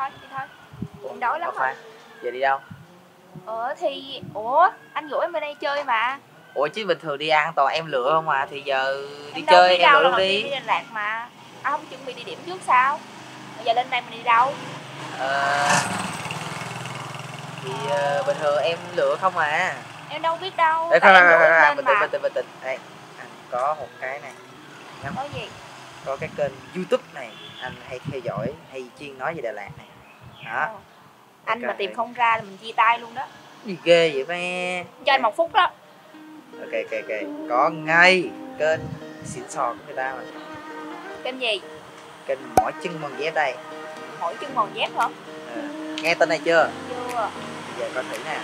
đi thôi. Em đói lắm rồi. Giờ đi đâu? Thì anh rủ em bên đây chơi mà. Ủa chứ bình thường đi ăn toàn em lựa không mà, thì giờ đi Em chơi em lựa luôn đi Đà Lạt mà. Anh không chuẩn bị địa điểm trước sao? Bây giờ lên đây mình đi đâu? Thì bình thường em lựa không à. Em đâu biết đâu. Bình tĩnh. Đây, anh có một cái này. Có gì? Có cái kênh YouTube này anh hay theo dõi, hay chuyên nói về Đà Lạt này. Đó. Anh mà tìm không ra là mình chia tay luôn đó. Gì ghê vậy me? Cho anh 1 phút đó. Ok. Có ngay kênh xịn sò của người ta mà. Kênh gì? Kênh Mỏi Chân Mòn Dép đây. Mỏi Chân Mòn Dép hả? Nghe tên này chưa? Chưa. Giờ coi thử nè.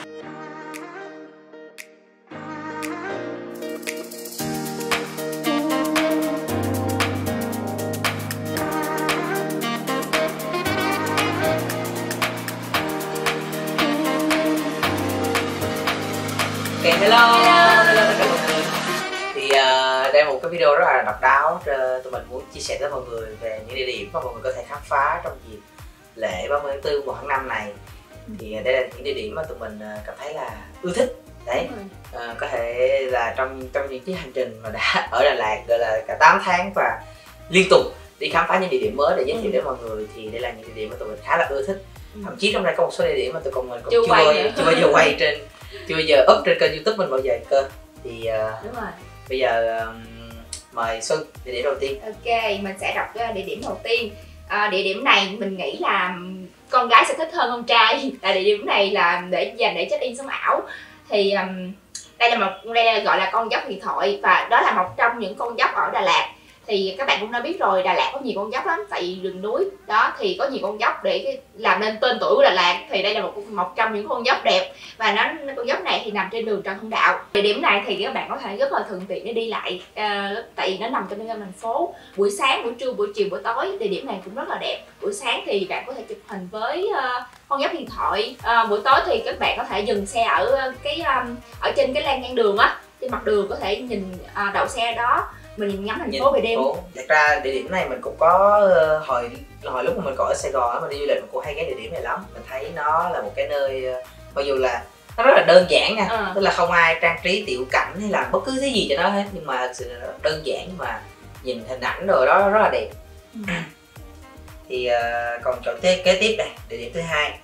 Okay, hello tất cả mọi người. Thì đây là một cái video rất là độc đáo. Tụi mình muốn chia sẻ với mọi người về những địa điểm mà mọi người có thể khám phá trong dịp lễ 30 tháng 4 1 tháng 5 này. Thì đây là những địa điểm mà tụi mình cảm thấy là ưa thích. Đấy, có thể là trong những cái hành trình mà đã ở Đà Lạt gọi là cả 8 tháng và liên tục đi khám phá những địa điểm mới để giới thiệu đến mọi người, thì đây là những địa điểm mà tụi mình khá là ưa thích. Thậm chí trong đây có một số địa điểm mà tụi mình còn chưa bao giờ quay trên, chưa bao giờ up trên kênh YouTube mình bao giờ cơ. Thì đúng rồi. Bây giờ mời Xuân, địa điểm đầu tiên. Ok, mình sẽ đọc địa điểm đầu tiên. Địa điểm này mình nghĩ là con gái sẽ thích hơn con trai. Tại địa điểm này là dành để check in sống ảo. Thì đây là gọi là con dốc Huyền Thoại, và đó là một trong những con dốc ở Đà Lạt. Thì các bạn cũng đã biết rồi, Đà Lạt có nhiều con dốc lắm, tại vì rừng núi đó thì có nhiều con dốc để làm nên tên tuổi của Đà Lạt. Thì đây là một trong những con dốc đẹp, và con dốc này thì nằm trên đường Trần Hưng Đạo. Địa điểm này thì các bạn có thể rất là thuận tiện để đi lại, tại vì nó nằm trong trung tâm thành phố. Buổi sáng, buổi trưa, buổi chiều, buổi tối địa điểm này cũng rất là đẹp. Buổi sáng thì bạn có thể chụp hình với con dốc Huyền Thoại. Buổi tối thì các bạn có thể dừng xe ở trên cái lan ngang đường á, trên mặt đường có thể nhìn đậu xe đó, mình nhìn ngắm thành phố về đêm. Thật ra địa điểm này mình cũng có hồi lúc mà mình còn ở Sài Gòn mình đi du lịch mình cũng hay ghé địa điểm này lắm. Mình thấy nó là một cái nơi mặc dù là nó rất là đơn giản nha, tức là không ai trang trí tiểu cảnh hay làm bất cứ thứ gì cho nó hết, nhưng mà sự đơn giản mà nhìn hình ảnh rồi đó rất là đẹp. Thì còn chỗ kế tiếp này, địa điểm thứ hai.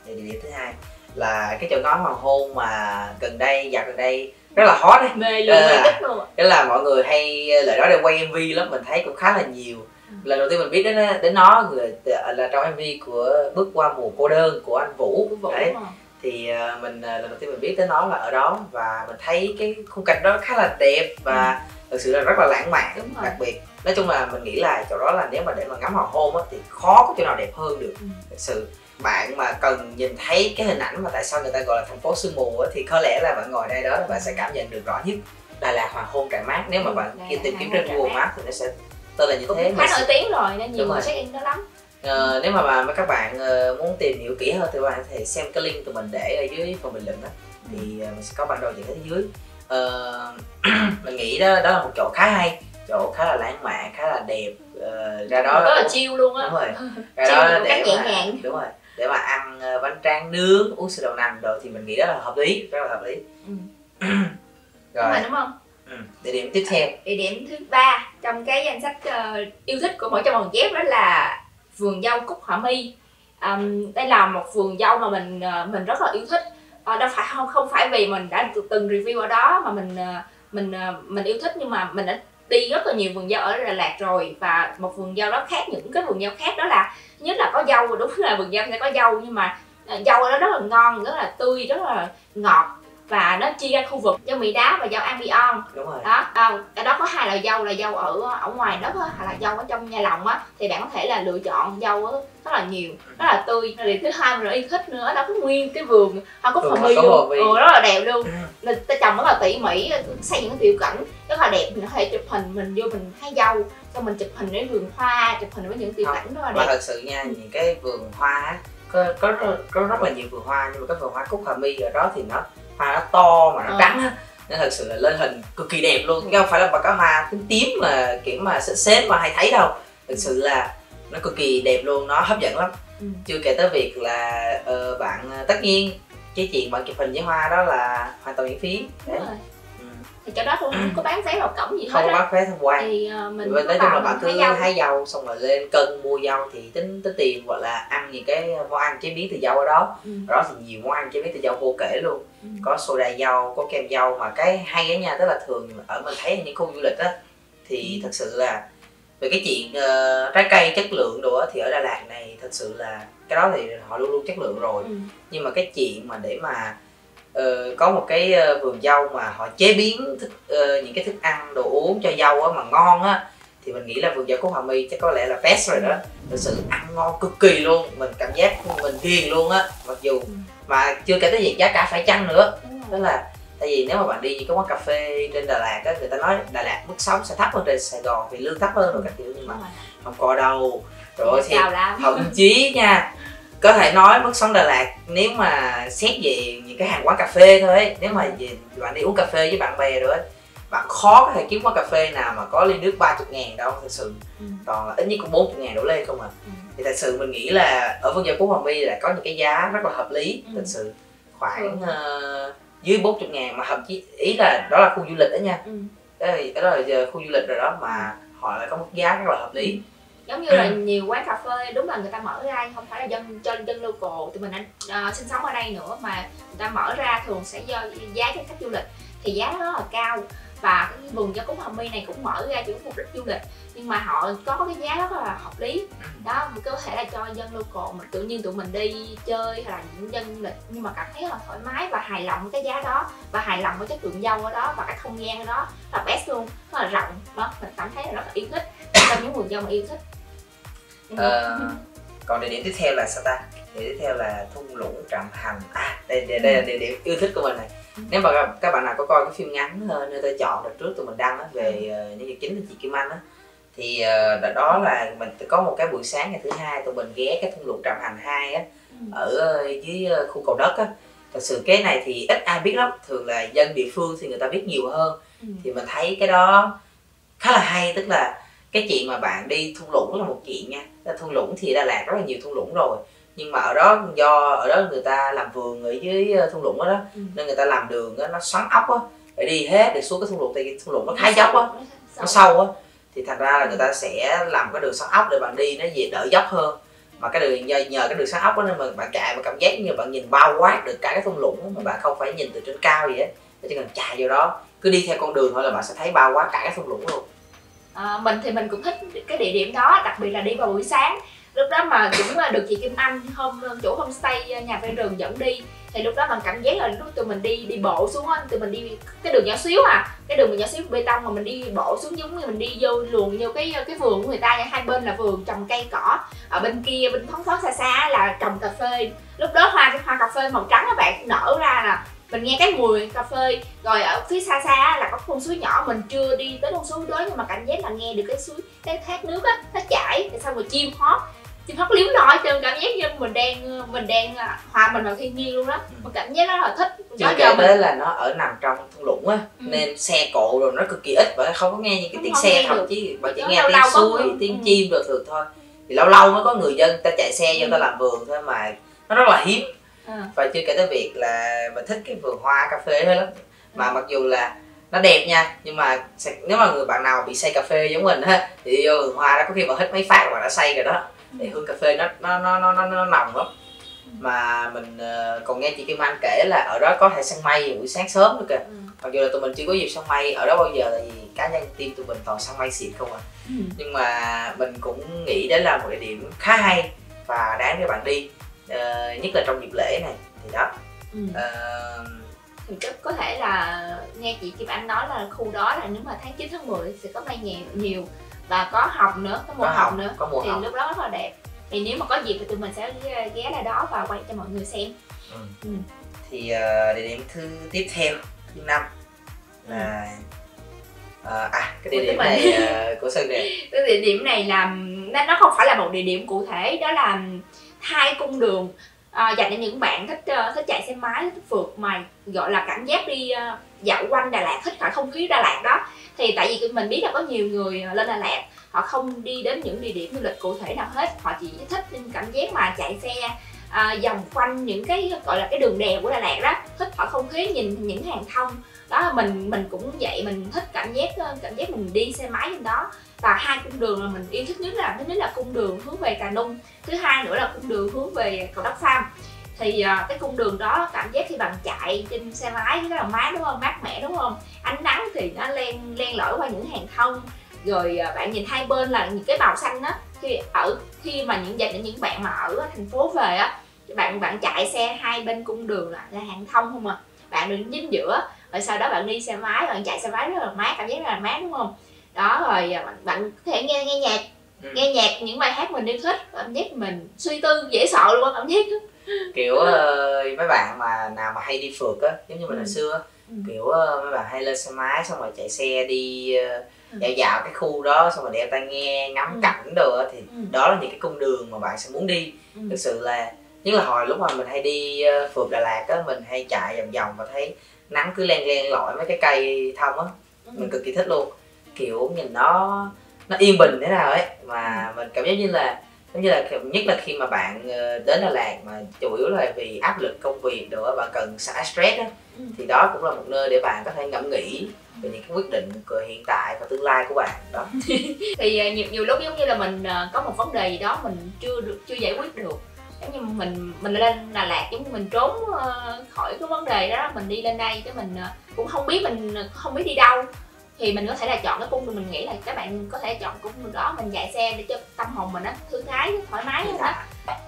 Địa điểm thứ hai là cái chỗ ngó hoàng hôn mà gần đây rất là hot đấy, mê luôn, mê thích luôn. Đó là mọi người hay lại đó để quay MV lắm, mình thấy cũng khá là nhiều. Lần đầu tiên mình biết đến nó là trong MV của Bước Qua Mùa Cô Đơn của anh Vũ. Đấy. Thì lần đầu tiên mình biết tới nó là ở đó, và mình thấy cái khung cảnh đó khá là đẹp và thực sự là rất là lãng mạn. Đặc biệt nói chung là mình nghĩ là chỗ đó là nếu mà để mà ngắm hoàng hôn á, thì khó có chỗ nào đẹp hơn được. Thực sự bạn mà cần nhìn thấy cái hình ảnh mà tại sao người ta gọi là thành phố sương mù á, thì có lẽ là bạn ngồi đây đó bạn sẽ cảm nhận được rõ nhất. Đà Lạt hoàng hôn Trại Mát, nếu mà bạn tìm kiếm trên Google Maps thì nó sẽ tên là như thế. Khá nổi tiếng rồi nên nhiều người check in đó lắm. Nếu mà các bạn muốn tìm hiểu kỹ hơn thì bạn có thể xem cái link tụi mình để ở dưới phần bình luận đó, thì mình sẽ có bản đồ những cái dưới. Mình nghĩ đó là một chỗ khá hay, chỗ khá là lãng mạn, khá là đẹp. Ra đó rất là chill luôn á. Đúng rồi. Ra đó để nhẹ nhàng. Đúng rồi. Để mà ăn bánh tráng nướng, uống sữa đậu nành rồi thì mình nghĩ đó là hợp lý, rất là hợp lý. Rồi đúng không? Địa điểm tiếp theo. Địa điểm thứ 3 trong cái danh sách yêu thích của Mỏi Chân Mòn Dép đó là vườn dâu Cúc Họa Mi. Đây là một vườn dâu mà mình rất là yêu thích. Đâu phải không phải vì mình đã từng review ở đó mà mình yêu thích, nhưng mà mình đã đi rất là nhiều vườn dâu ở Đà Lạt rồi, và một vườn dâu đó khác những cái vườn dâu khác, đó là nhất là có dâu. Đúng là vườn dâu sẽ có dâu, nhưng mà dâu ở đó rất là ngon, rất là tươi, rất là ngọt, và nó chia ra khu vực dâu Mỹ Đá và dâu Ambion. Đúng rồi. Đó, ở đó có hai loại dâu, là dâu ở ngoài đất á, hay là dâu ở trong nha lòng á, thì bạn có thể là lựa chọn dâu á, rất là nhiều, rất là tươi. Rồi thứ hai mình yêu thích nữa, đó có nguyên cái vườn hoa cúc Họa Mi luôn, rất là đẹp luôn. Người ta trồng rất là tỉ mỉ, xây những cái tiểu cảnh rất là đẹp. Mình có thể chụp hình, mình vô mình hái dâu, xong mình chụp hình với vườn hoa, chụp hình với những tiểu cảnh rất là đẹp. Mà thật sự nha, những cái vườn hoa á, có rất là nhiều vườn hoa, nhưng mà cái vườn hoa cúc Họa Mi ở đó thì hoa nó to mà nó trắng á, nên thật sự là lên hình cực kỳ đẹp luôn. Chứ không phải là bà có hoa tím mà kiểu mà xếp mà hay thấy đâu. Thực sự là nó cực kỳ đẹp luôn, nó hấp dẫn lắm. Chưa kể tới việc là bạn tất nhiên cái chuyện bạn chụp hình với hoa đó là hoàn toàn miễn phí. Đấy. Thì chỗ đó cũng không có bán vé vào cổng gì hết. Không có bán vé tham quan. Thì mình nói chung là bạn cứ hái dâu xong rồi lên cân mua dâu thì tính tiền, gọi là ăn những cái món ăn chế biến từ dâu ở đó. Ở đó thì nhiều món ăn chế biến từ dâu vô kể luôn. Có soda dâu, có kem dâu, mà cái hay á nha, tức là thường ở mình thấy những khu du lịch á thì thật sự là về cái chuyện trái cây chất lượng đồ á, thì ở Đà Lạt này thật sự là cái đó thì họ luôn luôn chất lượng rồi. Nhưng mà cái chuyện mà để mà có một cái vườn dâu mà họ chế biến những cái thức ăn đồ uống cho dâu á mà ngon á, thì mình nghĩ là vườn dâu Cúc Hoàng My chắc có lẽ là best rồi đó. Thật sự ăn ngon cực kỳ luôn, mình cảm giác mình ghiền luôn á. Mặc dù mà chưa kể tới việc giá cả phải chăng nữa. Đó là tại vì nếu mà bạn đi những cái quán cà phê trên Đà Lạt á, người ta nói Đà Lạt mức sống sẽ thấp hơn trên Sài Gòn vì lương thấp hơn rồi các kiểu, nhưng mà không có đâu. Rồi thì thậm chí nha, có thể nói mức sống Đà Lạt nếu mà xét về những cái hàng quán cà phê thôi ấy, nếu mà bạn đi uống cà phê với bạn bè rồi ấy, bạn khó có thể kiếm quán cà phê nào mà có ly nước 30.000 đâu, thật sự. Toàn là ít nhất cũng 40.000 đổ lên không à. Thì thật sự mình nghĩ là ở vườn dâu Cúc Hoàng My là có những cái giá rất là hợp lý, thật sự khoảng dưới 40.000, mà thậm chí ý là đó là khu du lịch đó nha. Đó là khu du lịch rồi đó, mà họ lại có mức giá rất là hợp lý. Giống như là nhiều quán cà phê đúng là người ta mở ra không phải là cho dân local tụi mình sinh sống ở đây nữa, mà người ta mở ra thường sẽ do giá cho khách du lịch thì giá nó rất là cao. Và cái vườn dâu Cúc Hoàng My này cũng mở ra chỉ mục đích du lịch, nhưng mà họ có cái giá rất là hợp lý đó, có thể là cho dân local mà tự nhiên tụi mình đi chơi hay là những dân du lịch nhưng mà cảm thấy là thoải mái và hài lòng với cái giá đó, và hài lòng với chất lượng dâu ở đó, và cái không gian ở đó là best luôn, rất là rộng đó, mình cảm thấy là rất là yêu thích, trong những vườn dâu mà yêu thích. Còn địa điểm tiếp theo là sao ta? Địa điểm tiếp theo là thung lũng Trạm Hành. Đây là địa điểm yêu thích của mình này. Nếu mà các bạn nào có coi cái phim ngắn Nơi Tôi Chọn đợt trước tụi mình đăng á, về nhân vật chính là chị Kim Anh á, thì đó là mình có một cái buổi sáng ngày thứ hai tụi mình ghé cái thung lũng Trạm Hành 2 á, ở dưới khu Cầu Đất á. Thật sự cái này thì ít ai biết lắm, thường là dân địa phương thì người ta biết nhiều hơn. Thì mình thấy cái đó khá là hay, tức là cái chuyện mà bạn đi thung lũng là một chuyện nha. Thung lũng thì Đà Lạt rất là nhiều thung lũng rồi, nhưng mà ở đó do ở đó người ta làm vườn ở dưới thung lũng đó, nên người ta làm đường đó, nó xoắn ốc á, để đi hết để xuống cái thung lũng, thì thung lũng nó khá dốc á, nó sâu á, thì thành ra là người ta sẽ làm cái đường xoắn ốc để bạn đi nó về đỡ dốc hơn. Mà cái đường nhờ cái đường xoắn ốc đó nên mà bạn chạy mà cảm giác như bạn nhìn bao quát được cả cái thung lũng đó, mà bạn không phải nhìn từ trên cao gì á, chỉ cần chạy vô đó cứ đi theo con đường thôi là bạn sẽ thấy bao quát cả cái thung lũng luôn. Mình thì mình cũng thích cái địa điểm đó, đặc biệt là đi vào buổi sáng. Lúc đó mà cũng được chị Kim Anh chủ homestay nhà ven rừng dẫn đi, thì lúc đó mình cảm giác là lúc tụi mình đi bộ xuống á, tụi mình đi cái đường nhỏ xíu cái đường nhỏ xíu bê tông mà mình đi bộ xuống giống như mình đi vô luồn vô cái vườn của người ta nha. Hai bên là vườn trồng cây cỏ, ở bên kia bên thoáng thoáng xa xa là trồng cà phê. Lúc đó hoa cà phê màu trắng các bạn nở ra là mình nghe cái mùi cà phê, rồi ở phía xa xa là có con suối nhỏ, mình chưa đi tới con suối đó nhưng mà cảm giác là nghe được cái suối, cái thác nước á nó chảy, xong rồi chim hót liếu nổi trên, cảm giác như mình đang hòa mình vào thiên nhiên luôn đó. Mình cảm giác rất là thích. Chưa kể tới là nó ở nằm trong thung lũng á, nên xe cộ rồi nó cực kỳ ít, và không có nghe những cái tiếng xe, thậm chí bạn chỉ nghe tiếng suối, tiếng chim rồi thường thôi. Thì lâu lâu mới có người dân ta chạy xe vô ta làm vườn thôi, mà nó rất là hiếm. Và chưa kể tới việc là mình thích cái vườn hoa cà phê đó lắm, mà mặc dù là nó đẹp nha, nhưng mà nếu mà người bạn nào bị say cà phê giống mình á thì vô vườn hoa đó có khi mà hít mấy phát là bạn đã say rồi đó, thì hương cà phê nó nồng lắm. Mà mình còn nghe chị Kim Anh kể là ở đó có thể săn mây buổi sáng sớm nữa kìa. Mặc dù là tụi mình chưa có dịp săn mây ở đó bao giờ, tại vì cá nhân team tụi mình toàn săn mây xịn không à. Nhưng mà mình cũng nghĩ đấy là một địa điểm khá hay và đáng để bạn đi, nhất là trong dịp lễ này thì đó. Thì có thể là nghe chị Kim Anh nói là khu đó là nếu mà tháng 9 tháng 10 sẽ có mây nhiều và có hồng nữa, có mùa hồng nữa, thì lúc đó rất là đẹp. Thì nếu mà có dịp thì tụi mình sẽ ghé lại đó và quay cho mọi người xem. Thì địa điểm tiếp theo thứ 5 là cái địa điểm này của Sơn nè. Cái địa điểm này là nó không phải là một địa điểm cụ thể, đó là hai cung đường dành cho những bạn thích chạy xe máy, thích phượt mà gọi là cảm giác đi dạo quanh Đà Lạt, thích cả không khí Đà Lạt đó. Thì tại vì mình biết là có nhiều người lên Đà Lạt họ không đi đến những địa điểm du lịch cụ thể nào hết, họ chỉ thích cảm giác mà chạy xe vòng quanh những cái gọi là cái đường đèo của Đà Lạt đó, thích thở không khí, nhìn những hàng thông đó. Mình cũng vậy, mình thích cảm giác mình đi xe máy trên đó. Và hai cung đường là mình yêu thích nhất, là thứ nhất là cung đường hướng về Cà Nung, thứ hai nữa là cung đường hướng về cầu Đất Pham. Thì cái cung đường đó cảm giác khi bạn chạy trên xe máy rất là mát, đúng không, mát mẻ đúng không, ánh nắng thì nó len lỏi qua những hàng thông, rồi bạn nhìn hai bên là những cái màu xanh đó. Khi mà dành cho những bạn mà ở thành phố về á, bạn chạy xe hai bên cung đường là hàng thông không à, bạn đừng dính giữa, rồi sau đó bạn đi xe máy, bạn chạy xe máy rất là mát, cảm giác rất là mát đúng không. Đó, rồi bạn có thể nghe nhạc, nghe nhạc những bài hát mình yêu thích, cảm giác mình suy tư dễ sợ luôn, cảm giác kiểu mấy bạn mà nào mà hay đi phượt á, giống như mình hồi xưa kiểu mấy bạn hay lên xe máy xong rồi chạy xe đi dạo cái khu đó, xong rồi đeo tai nghe ngắm cảnh đồ thì đó là những cái cung đường mà bạn sẽ muốn đi. Thực sự là nhất là hồi lúc mà mình hay đi phượt Đà Lạt á, mình hay chạy vòng vòng và thấy nắng cứ len lỏi mấy cái cây thông á, mình cực kỳ thích luôn. Kiểu nhìn nó yên bình thế nào ấy, mà mình cảm giác như là nhất là khi mà bạn đến Đà Lạt mà chủ yếu là vì áp lực công việc nữa, bạn cần xả stress á, thì đó cũng là một nơi để bạn có thể ngẫm nghĩ về những cái quyết định của hiện tại và tương lai của bạn đó. Thì nhiều lúc giống như là mình có một vấn đề gì đó mình chưa giải quyết được, giống như mình lên Đà Lạt giống như mình trốn khỏi cái vấn đề đó, mình đi lên đây cái mình cũng không biết đi đâu, thì mình có thể là chọn cái cung đường, mình nghĩ là các bạn có thể chọn cung đường đó, mình chạy xe để cho tâm hồn mình thư thái, thoải mái hơn đó.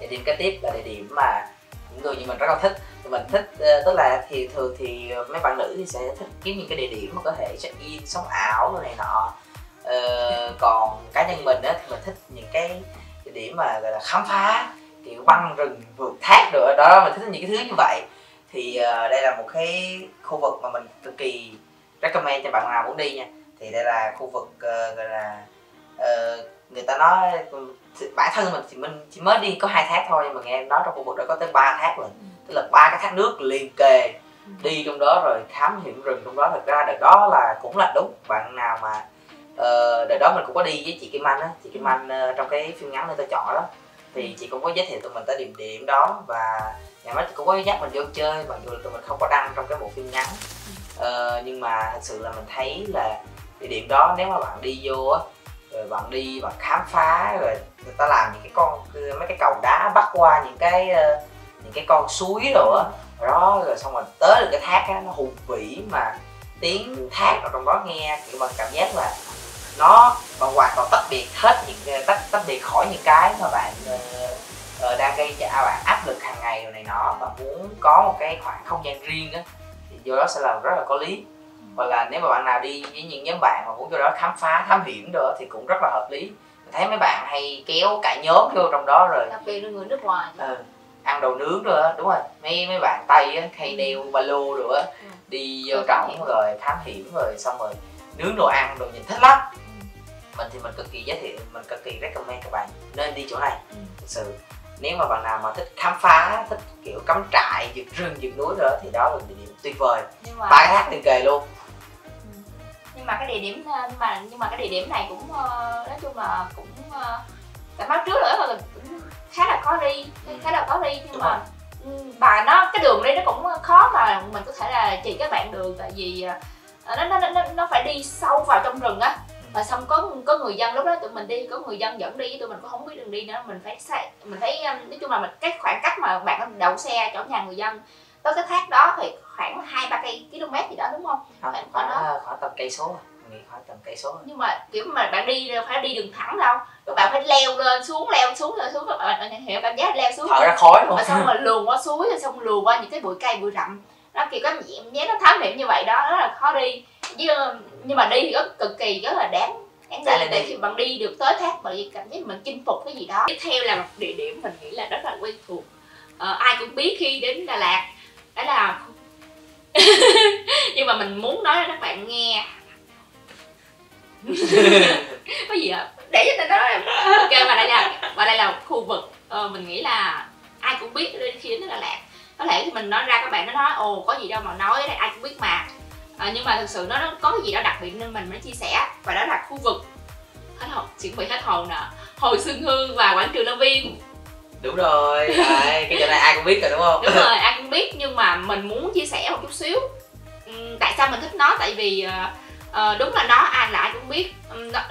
Địa điểm kế tiếp là địa điểm mà những người như mình rất là thích. Mình thích tức là thì thường thì mấy bạn nữ thì sẽ thích kiếm những cái địa điểm mà có thể check in sống ảo này nọ. Còn cá nhân mình á thì mình thích những cái địa điểm mà gọi là khám phá, kiểu băng rừng vượt thác rồi đó, mình thích những cái thứ như vậy. Thì đây là một cái khu vực mà mình cực kỳ recommend cho bạn nào muốn đi nha. Thì đây là khu vực gọi là người ta nói bản thân mình chỉ mới đi có 2 thác thôi, nhưng mà nghe nói trong khu vực đó có tới 3 thác rồi, tức là 3 cái thác nước liền kề, đi trong đó rồi thám hiểm rừng trong đó. Thật ra đợt đó là cũng là đúng, bạn nào mà đợt đó mình cũng có đi với chị Kim Anh á, chị Kim Anh trong cái phim ngắn Nơi Tôi Chọn đó, thì chị cũng có giới thiệu tụi mình tới địa điểm đó, và nhà máy cũng có dắt mình vô chơi, mặc dù là tụi mình không có đăng trong cái bộ phim ngắn. Nhưng mà thật sự là mình thấy là địa điểm đó nếu mà bạn đi vô á, rồi bạn đi bạn khám phá, rồi người ta làm những cái mấy cái cầu đá bắc qua những cái con suối rồi á đó, rồi xong rồi tới được cái thác á, nó hùng vĩ mà tiếng thác ở trong đó nghe kiểu bạn cảm giác là nó hoàn toàn tách biệt hết tách biệt khỏi những cái mà bạn đang gây cho bạn áp lực hàng ngày rồi này nọ, và muốn có một cái khoảng không gian riêng á, thì vô đó sẽ là rất là có lý. Hoặc là nếu mà bạn nào đi với những nhóm bạn mà muốn vô đó khám phá thám hiểm rồi thì cũng rất là hợp lý. Mình thấy mấy bạn hay kéo cả nhóm vô trong đó, rồi đặc biệt là người nước ngoài ăn đồ nướng rồi á, đúng rồi, mấy bạn Tây á hay đeo ba lô rồi á, đi vô trỏng rồi thám hiểm rồi xong rồi nướng đồ ăn rồi, nhìn thích lắm. Mình thì mình cực kỳ giới thiệu, mình cực kỳ recommend các bạn nên đi chỗ này. Thực sự nếu mà bạn nào mà thích khám phá, thích kiểu cắm trại vượt rừng vượt núi rồi thì đó là địa điểm tuyệt vời. 3 cái thác liền kề luôn. Nhưng mà cái địa điểm cái địa điểm này cũng nói chung là cũng tại báo trước rồi là khá là khó đi, nhưng mà cái đường đi nó cũng khó mà mình có thể là chỉ các bạn đường, tại vì nó phải đi sâu vào trong rừng á, và xong có người dân, lúc đó tụi mình đi có người dân dẫn đi, tụi mình cũng không biết đường đi nữa, mình phải nói chung là cái khoảng cách mà bạn đậu xe chỗ nhà người dân tới cái thác đó thì khoảng 2-3 km gì đó, đúng không? Khoảng tầm cây số, mình nghĩ khoảng tầm cây số. Nhưng mà kiểu mà bạn đi phải đi đường thẳng đâu, rồi bạn phải leo lên xuống các bạn hiểu cảm giác leo xuống thở ra khói luôn, xong rồi luồn qua suối, rồi xong luồn qua những cái bụi cây bụi rậm đó, kiểu có nhé nó thám hiểm như vậy đó, rất là khó đi. Nhưng mà đi thì cực kỳ rất là đáng đi, tại khi bạn đi được tới thác bạn cảm giác mình chinh phục cái gì đó. Tiếp theo là một địa điểm mình nghĩ là rất là quen thuộc, ai cũng biết khi đến Đà Lạt, đó là nhưng mà mình muốn nói cho các bạn nghe cái gì ạ, để cho tôi nói. Ok, và đây là khu vực mình nghĩ là ai cũng biết khi đến Đà Lạt. Có thể thì mình nói ra các bạn nó nói ồ có gì đâu mà nói, ai cũng biết mà. Nhưng mà thực sự nó có cái gì đó đặc biệt nên mình mới chia sẻ, và đó là khu vực chuẩn bị hết hồn nè, Hồ Xuân Hương và quảng trường Lâm Viên. Đúng rồi, cái chỗ này ai cũng biết rồi đúng không? Đúng rồi, ai cũng biết, nhưng mà mình muốn chia sẻ một chút xíu. Tại sao mình thích nó? Tại vì đúng là nó ai cũng biết,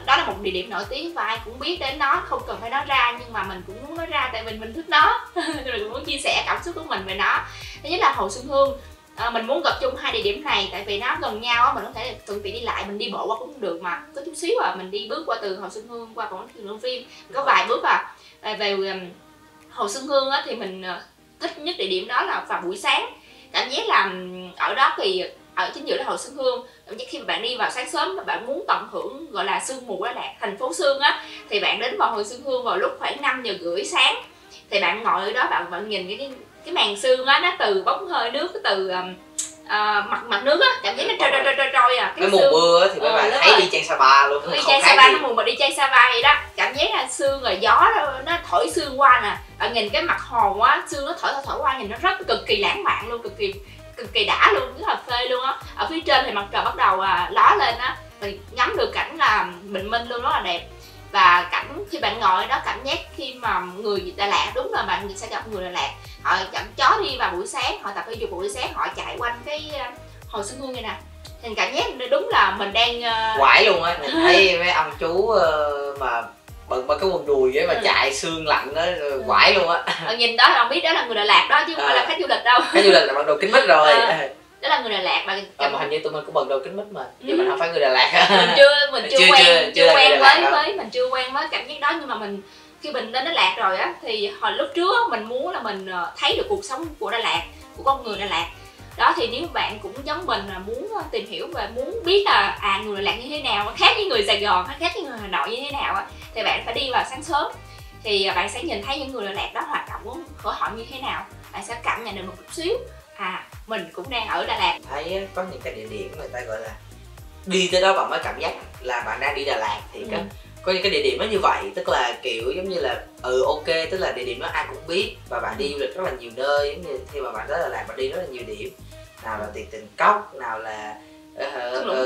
đó là một địa điểm nổi tiếng và ai cũng biết đến nó, không cần phải nói ra, nhưng mà mình cũng muốn nói ra tại vì mình thích nó. Mình cũng muốn chia sẻ cảm xúc của mình về nó. Thứ nhất là Hồ Xuân Hương, mình muốn gặp chung hai địa điểm này tại vì nó gần nhau á, mình có thể thuận tiện đi lại, mình đi bộ qua cũng được mà, có chút xíu mình đi bước qua từ Hồ Xuân Hương qua quảng trường Lâm Viên có vài bước về Hồ Xuân Hương á, thì mình thích nhất địa điểm đó là vào buổi sáng. Cảm giác là ở đó thì ở chính giữa là Hồ Xuân Hương, cảm giác khi mà bạn đi vào sáng sớm và bạn muốn tận hưởng gọi là sương mù Đà Lạt, thành phố sương á, thì bạn đến vào Hồ Xuân Hương vào lúc khoảng 5:30 sáng. Thì bạn ngồi ở đó, bạn nhìn cái màn sương á, nó từ bóng hơi nước, từ mặt nước á, cảm giác nó trôi cái mùa mưa thì mấy bạn thấy đi chơi Sapa luôn, đi chơi Sapa, nó mùa mà đi chơi Sapa vậy đó, cảm giác là sương rồi gió nó thổi sương qua nè, bạn nhìn cái mặt hồ á, sương nó thổi qua nhìn nó rất cực kỳ lãng mạn luôn, cực kỳ đã luôn, rất là phê luôn á. Ở phía trên thì mặt trời bắt đầu ló lên á, mình ngắm được cảnh là bình minh luôn, rất là đẹp. Và cảnh khi bạn ngồi đó, cảm giác khi mà người Đà Lạt, đúng là bạn sẽ gặp người Đà Lạt, họ dẫn chó đi vào buổi sáng, họ tập thể dục buổi sáng, họ chạy quanh cái Hồ Xuân Hương này nè, thì cảm giác đúng là mình đang quải luôn á. Mình thấy mấy ông chú mà bận cái quần đùi ấy mà chạy sương lạnh đó, quải luôn á. Nhìn đó là biết đó là người Đà Lạt đó chứ không phải là khách du lịch đâu. Khách du lịch là bận đồ kính mít rồi. Đó là người Đà Lạt mà hình như tụi mình cũng bận đồ kính mít mà, nhưng mình không phải người Đà Lạt. mình chưa quen với cảm giác đó, nhưng mà mình khi mình đến Đà Lạt rồi á, thì hồi lúc trước mình muốn là mình thấy được cuộc sống của Đà Lạt, của con người Đà Lạt đó. Thì nếu bạn cũng giống mình là muốn tìm hiểu và muốn biết là người Đà Lạt như thế nào, khác với người Sài Gòn, khác với người Hà Nội như thế nào á, thì bạn phải đi vào sáng sớm, thì bạn sẽ nhìn thấy những người Đà Lạt đó hoạt động của họ như thế nào, bạn sẽ cảm nhận được một chút xíu mình cũng đang ở Đà Lạt. Thấy có những cái địa điểm người ta gọi là đi tới đó bạn mới cảm giác là bạn đang đi Đà Lạt, thì có những cái địa điểm nó như vậy, tức là kiểu giống như là ok, tức là địa điểm đó ai cũng biết và bạn đi du lịch rất là nhiều nơi, giống như khi mà bạn tới Đà Lạt bạn đi rất là nhiều điểm, nào là Tiền Tình Cốc, nào là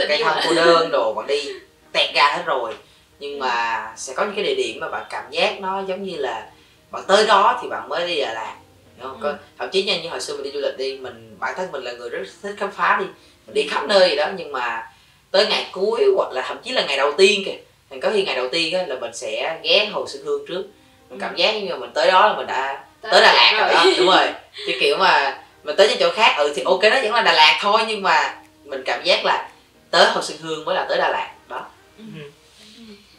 cây thông cô đơn đồ, bạn đi tẹt ga hết rồi. Nhưng mà sẽ có những cái địa điểm mà bạn cảm giác nó giống như là bạn tới đó thì bạn mới đi Đà Lạt, đúng không? Thậm chí như hồi xưa mình đi du lịch đi, bản thân mình là người rất thích khám phá, mình đi khắp nơi gì đó, nhưng mà tới ngày cuối hoặc là thậm chí là ngày đầu tiên kìa, thì có khi ngày đầu tiên á, là mình sẽ ghé Hồ Xuân Hương trước, mình cảm giác như mà mình tới đó là mình đã tới Đà Lạt rồi đó. Đúng rồi, chứ kiểu mà mình tới những chỗ khác thì ok, nó vẫn là Đà Lạt thôi, nhưng mà mình cảm giác là tới Hồ Xuân Hương mới là tới Đà Lạt đó.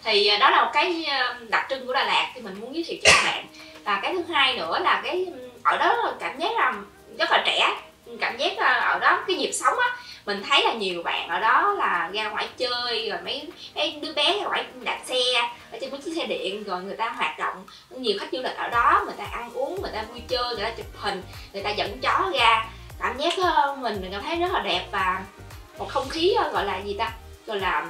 Thì đó là một cái đặc trưng của Đà Lạt thì mình muốn giới thiệu cho các bạn. Và cái thứ hai nữa là cái ở đó cảm giác là rất là trẻ, cảm giác ở đó cái nhịp sống á, mình thấy là nhiều bạn ở đó là ra ngoài chơi, rồi mấy đứa bé ra ngoài đạp xe ở trên mấy chiếc xe điện, rồi người ta hoạt động, nhiều khách du lịch ở đó, người ta ăn uống, người ta vui chơi, người ta chụp hình, người ta dẫn chó ra, cảm giác mình cảm thấy rất là đẹp. Và một không khí gọi là gì ta, gọi là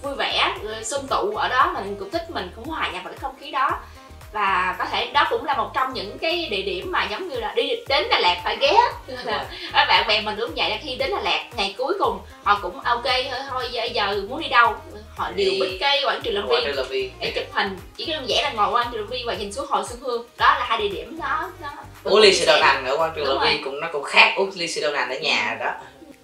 vui vẻ, xôm tụ ở đó, mình cũng thích, mình cũng hòa nhập vào cái không khí đó. Và có thể đó cũng là một trong những cái địa điểm mà giống như là đi đến Đà Lạt phải ghé. Bạn bè mình cũng vậy, là khi đến Đà Lạt ngày cuối cùng họ cũng ok thôi giờ muốn đi đâu, họ đều biết cái quảng trường Lâm Viên để chụp hình, chỉ đơn giản là ngồi quảng trường Lâm Viên và nhìn xuống Hồ Xuân Hương. Đó là hai địa điểm đó. Uống ly sữa đậu nành ở quảng trường Lâm Viên cũng khác uống ly sữa đậu nành ở nhà đó.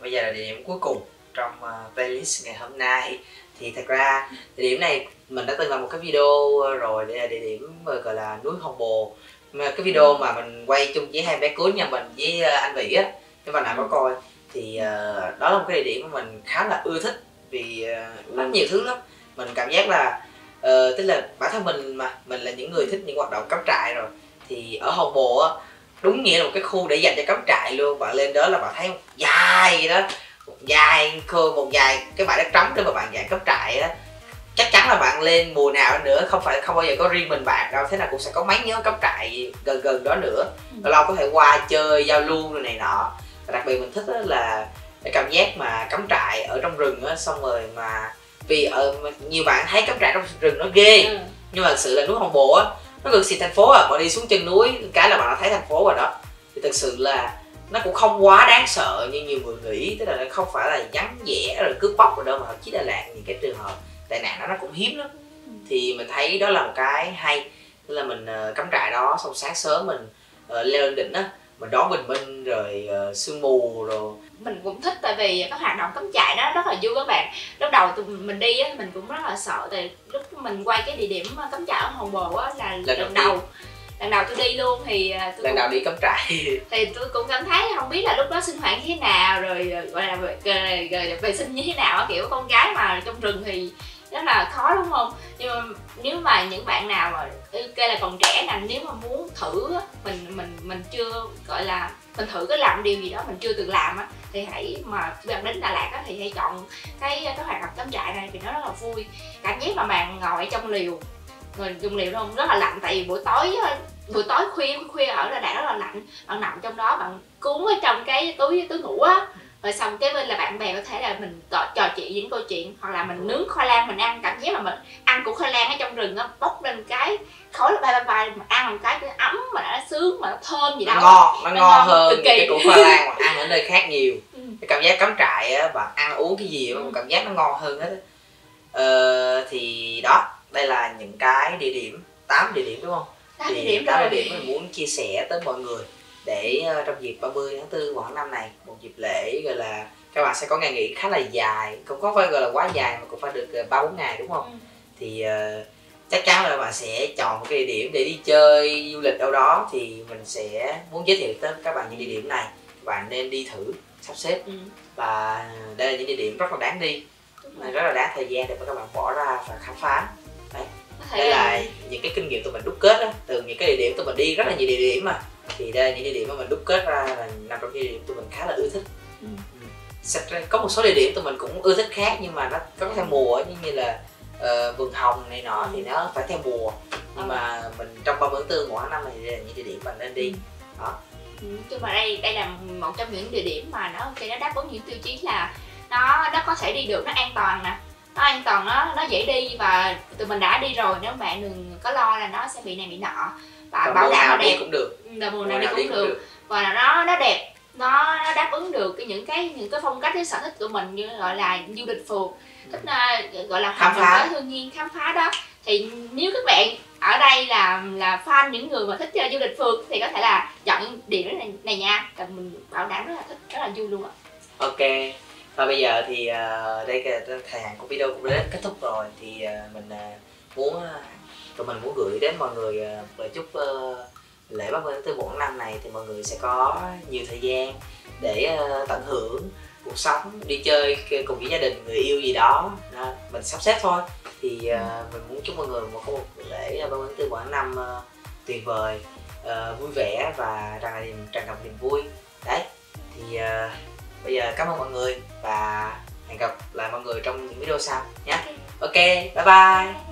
Bây giờ là địa điểm cuối cùng trong playlist ngày hôm nay. Thì thật ra địa điểm này mình đã từng làm một cái video rồi, đây là địa điểm gọi là núi Hồng Bồ, mà cái video mà mình quay chung với hai bé cưới nhà mình với anh Vĩ á, nếu bạn nào có coi thì đó là một cái địa điểm mà mình khá là ưa thích, vì rất nhiều thứ lắm. Mình cảm giác là tức là bản thân mình là những người thích những hoạt động cắm trại rồi, thì ở Hồng Bồ á đúng nghĩa là một cái khu để dành cho cắm trại luôn. Bạn lên đó là bạn thấy dài đó, một dài cái bãi đất trống để mà bạn dạy cắm trại á. Chắc chắn là bạn lên mùa nào nữa, không bao giờ có riêng mình bạn đâu, thế nào cũng sẽ có mấy nhóm cắm trại gần đó nữa, lâu có thể qua chơi giao lưu rồi này nọ. Và đặc biệt mình thích là cái cảm giác mà cắm trại ở trong rừng á, xong rồi mà vì nhiều bạn thấy cắm trại trong rừng nó ghê, nhưng mà thực sự là núi Hồng Bồ á, nó gần xịt thành phố à. Bạn đi xuống chân núi cái là bạn đã thấy thành phố rồi đó. Thì thực sự là nó cũng không quá đáng sợ như nhiều người nghĩ, tức là nó không phải là vắng vẻ rồi cướp bóc rồi đâu, mà thậm chí Đà Lạt những cái trường hợp tai nạn đó nó cũng hiếm lắm. Thì mình thấy đó là một cái hay, tức là mình cắm trại đó xong sáng sớm mình leo lên đỉnh á, mình đón bình minh rồi sương mù rồi. Mình cũng thích tại vì các hoạt động cắm trại đó rất là vui các bạn. Lúc đầu tụi mình đi á mình cũng rất là sợ, tại lúc mình quay cái địa điểm cắm trại ở Hòn Bồ á là lần đầu tôi đi luôn, thì tôi lần đầu đi cắm trại thì tôi cũng cảm thấy không biết là lúc đó sinh hoạt như thế nào, rồi gọi là vệ sinh như thế nào á, kiểu con gái mà trong rừng thì rất là khó đúng không. Nhưng mà nếu mà những bạn nào mà ok là còn trẻ nè, nếu mà muốn thử á, mình chưa gọi là mình thử cái làm điều gì đó mình chưa từng làm á, thì hãy mà bạn đến Đà Lạt á thì hãy chọn cái hoạt động cắm trại này, vì nó rất là vui. Cảm giác mà bạn ngồi trong liều, rồi dùng liều không rất là lạnh, tại vì buổi tối khuya ở Đà Lạt rất là lạnh. Bạn nằm trong đó, bạn cuốn ở trong cái túi ngủ á, rồi xong cái bên là bạn bè có thể là mình trò chuyện những câu chuyện, hoặc là mình nướng khoai lang mình ăn. Cảm giác mà mình ăn củ khoai lang ở trong rừng á, bốc lên cái khói nó bay mà ăn một cái ấm mà nó sướng mà nó thơm gì đó, nó ngon hơn cái củ khoai lang mà ăn ở nơi khác nhiều. Cái cảm giác cắm trại á, bạn ăn uống cái gì cũng cảm giác nó ngon hơn hết. Thì đó, đây là những cái địa điểm, 8 địa điểm đúng không? 8 địa điểm mình muốn chia sẻ tới mọi người để trong dịp 30 tháng 4 vào tháng 5 này, một dịp lễ gọi là các bạn sẽ có ngày nghỉ khá là dài, cũng không phải gọi là quá dài mà cũng phải được 3-4 ngày đúng không? Thì chắc chắn là bạn sẽ chọn một cái địa điểm để đi chơi du lịch đâu đó, thì mình sẽ muốn giới thiệu tới các bạn những địa điểm này, các bạn nên đi thử sắp xếp. Và đây là những địa điểm rất là đáng đi, rất là đáng thời gian để các bạn bỏ ra và khám phá. Đấy, đây là những cái kinh nghiệm tụi mình đúc kết đó, từ những cái địa điểm tụi mình đi rất là nhiều địa điểm mà, thì đây là những địa điểm mà mình đúc kết ra là nằm trong những địa điểm tụi mình khá là ưa thích. Có một số địa điểm tụi mình cũng ưa thích khác, nhưng mà nó có theo mùa, như là vườn hồng này nọ thì nó phải theo mùa, nhưng mà mình trong 30 tháng 4 của tháng 5 này là những địa điểm mình nên đi đó. Nhưng mà đây là một trong những địa điểm mà nó đáp ứng những tiêu chí là nó có thể đi được, nó an toàn nè, nó dễ đi, và tụi mình đã đi rồi, nếu bạn đừng có lo là nó sẽ bị này bị nọ, và bảo đảm là đẹp cũng được, mùa nào đi cũng được, và nó đẹp, nó đáp ứng được những cái phong cách, cái sở thích của mình, như gọi là du lịch phượt, thích gọi là khám phá thiên nhiên, khám phá đó. Thì nếu các bạn ở đây là fan những người mà thích du lịch phượt thì có thể là chọn những điểm này nha, tại mình bảo đảm rất là thích, rất là vui luôn ạ. Ok, và bây giờ thì đây thời hạn của video cũng đến kết thúc rồi, thì tụi mình muốn gửi đến mọi người lời chúc lễ 30 tháng 4 năm này thì mọi người sẽ có nhiều thời gian để tận hưởng cuộc sống, đi chơi cùng với gia đình, người yêu gì đó, mình sắp xếp thôi. Thì mình muốn chúc mọi người một lễ 30 tháng 4 năm tuyệt vời, vui vẻ và tràn ngập niềm vui. Đấy, thì bây giờ cảm ơn mọi người và hẹn gặp lại mọi người trong những video sau nhé. Ok, bye bye.